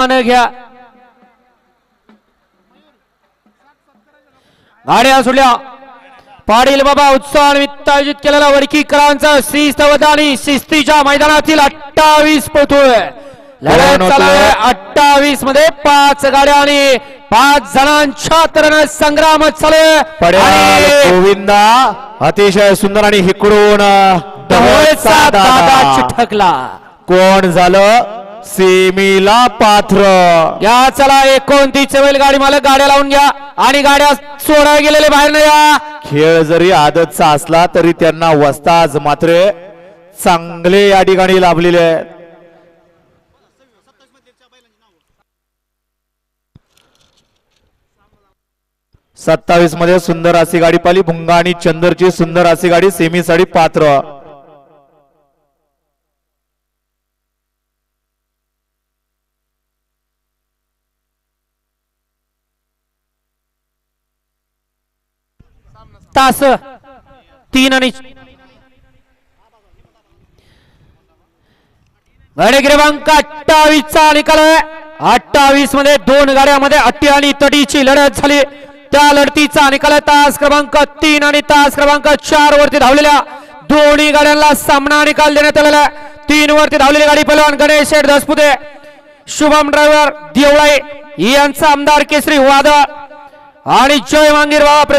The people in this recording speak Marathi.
घ्या गाड्या सुटल्या पाटील बाबा उत्साह निमित्त आयोजित केलेला वडकीकरांचा श्रीस्तवदानी शिस्तीच्या मैदानातील 28 पळतोय लढत चालू आहे 28 मध्ये 5 गाड्या आणि 5 जणांच्या तऱ्हेने संग्राम चालू आहे गोविंदा अतिशय सुंदर आणि हिकडून ढवळचा दादा चिठकला कोण झालं सेमीला पात्र या चला 29 बैलगाडी मालक गाड्या लावून घ्या आणि गाड्या सोडायला गेलेले बाहेर नाही या खेळ जरी आदतचा असला तरी त्यांना वस्ताज मात्र चांगले या ठिकाणी लाभलेले आहेत. सत्तावीस मध्ये सुंदर अशी गाडी पाली भुंगा आणि चंदरची सुंदर अशी गाडी सेमीसाठी पात्र तास 3 आणि गाडी क्रमांक 28 चा निकाल आहे 28 मध्ये 2 गाड्यामध्ये अट्टी आणि तटीची लढत झाली त्या लढतीचा निकाल आहे तास क्रमांक 3 आणि तास क्रमांक 4 वरती धावलेल्या दोन्ही गाड्यांना सामना निकाल देण्यात आलेला 3 वरती धावलेली गाडी पहिलवान गणेश शेठ दसपुते शुभम ड्रायव्हर देवळाई यांचा आमदार केसरी वादळ आणि जय मांगीर बाबा